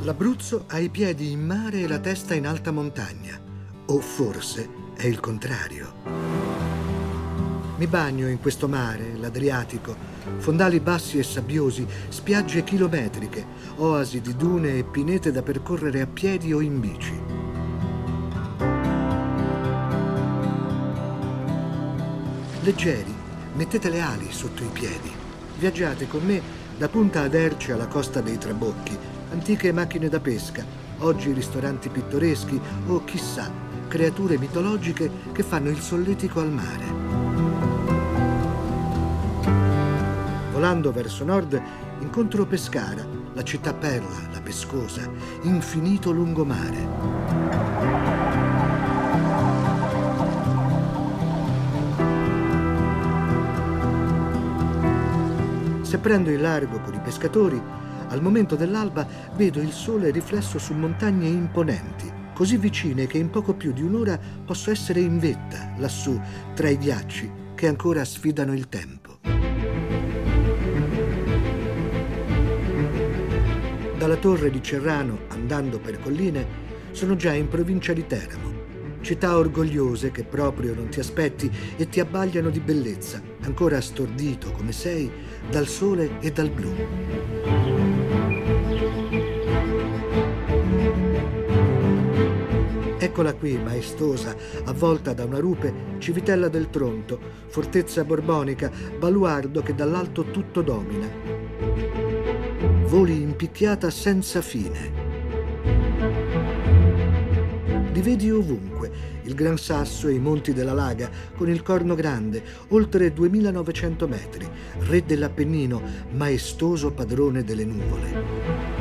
L'Abruzzo ha i piedi in mare e la testa in alta montagna, o forse è il contrario. Mi bagno in questo mare, l'Adriatico, fondali bassi e sabbiosi, spiagge chilometriche, oasi di dune e pinete da percorrere a piedi o in bici. Leggeri, mettete le ali sotto i piedi. Viaggiate con me da Punta Aderce alla Costa dei Trabocchi, antiche macchine da pesca, oggi ristoranti pittoreschi o, chissà, creature mitologiche che fanno il solletico al mare. Volando verso nord incontro Pescara, la città perla, la pescosa, infinito lungomare. Se prendo il largo con i pescatori, al momento dell'alba vedo il sole riflesso su montagne imponenti, così vicine che in poco più di un'ora posso essere in vetta, lassù, tra i ghiacci che ancora sfidano il tempo. Dalla torre di Cerrano, andando per colline, sono già in provincia di Teramo. Città orgogliose che proprio non ti aspetti e ti abbagliano di bellezza, ancora stordito come sei dal sole e dal blu. Eccola qui, maestosa, avvolta da una rupe, Civitella del Tronto, fortezza borbonica, baluardo che dall'alto tutto domina. Voli in picchiata senza fine. Li vedi ovunque, il Gran Sasso e i monti della Laga, con il Corno Grande, oltre 2900 metri, re dell'Appennino, maestoso padrone delle nuvole.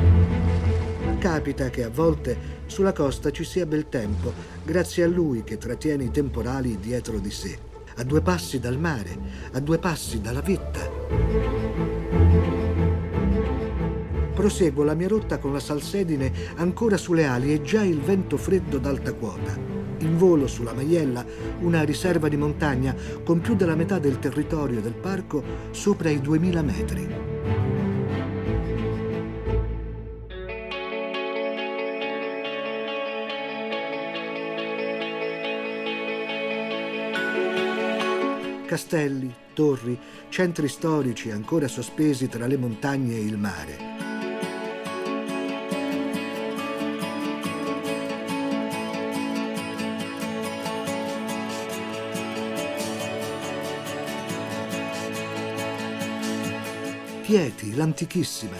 Capita che a volte sulla costa ci sia bel tempo, grazie a lui che trattiene i temporali dietro di sé, a 2 passi dal mare, a 2 passi dalla vetta. Proseguo la mia rotta con la salsedine ancora sulle ali e già il vento freddo d'alta quota. In volo sulla Maiella, una riserva di montagna con più della metà del territorio del parco sopra i 2000 metri. Castelli, torri, centri storici ancora sospesi tra le montagne e il mare. Chieti, l'antichissima.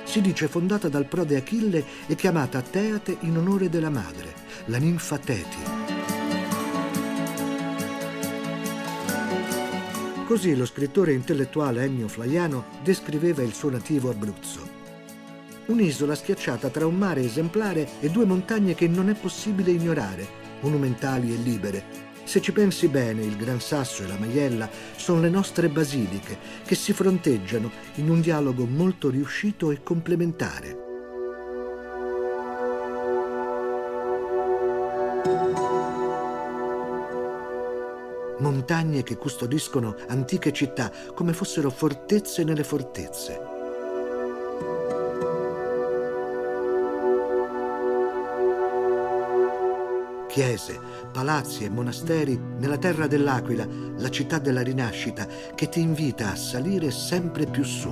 Si dice fondata dal prode Achille e chiamata Teate in onore della madre, la ninfa Teti. Così lo scrittore intellettuale Ennio Flaiano descriveva il suo nativo Abruzzo. Un'isola schiacciata tra un mare esemplare e 2 montagne che non è possibile ignorare, monumentali e libere. Se ci pensi bene, il Gran Sasso e la Maiella sono le nostre basiliche che si fronteggiano in un dialogo molto riuscito e complementare. Montagne che custodiscono antiche città come fossero fortezze nelle fortezze. Chiese, palazzi e monasteri nella terra dell'Aquila, la città della rinascita, che ti invita a salire sempre più su.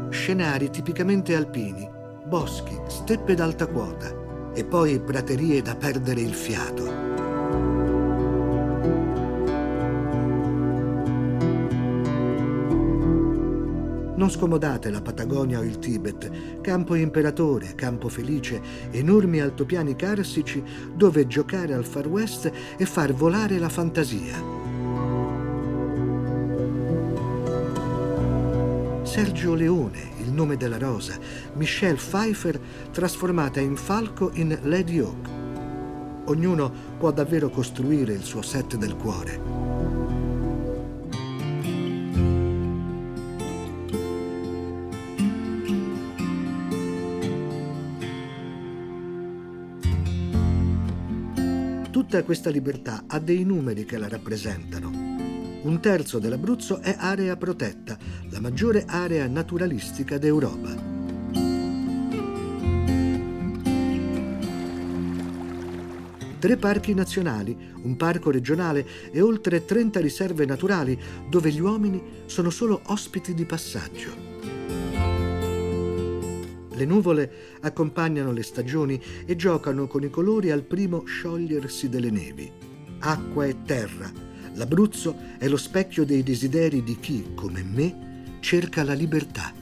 Scenari tipicamente alpini, boschi, steppe d'alta quota e poi praterie da perdere il fiato. Non scomodate la Patagonia o il Tibet, campo imperatore, campo felice, enormi altopiani carsici dove giocare al Far West e far volare la fantasia. Sergio Leone, il nome della rosa, Michelle Pfeiffer trasformata in falco in Lady Hawk. Ognuno può davvero costruire il suo set del cuore. Tutta questa libertà ha dei numeri che la rappresentano. 1/3 dell'Abruzzo è area protetta, la maggiore area naturalistica d'Europa. 3 parchi nazionali, un parco regionale e oltre 30 riserve naturali dove gli uomini sono solo ospiti di passaggio. Le nuvole accompagnano le stagioni e giocano con i colori al primo sciogliersi delle nevi. Acqua e terra. L'Abruzzo è lo specchio dei desideri di chi, come me, cerca la libertà.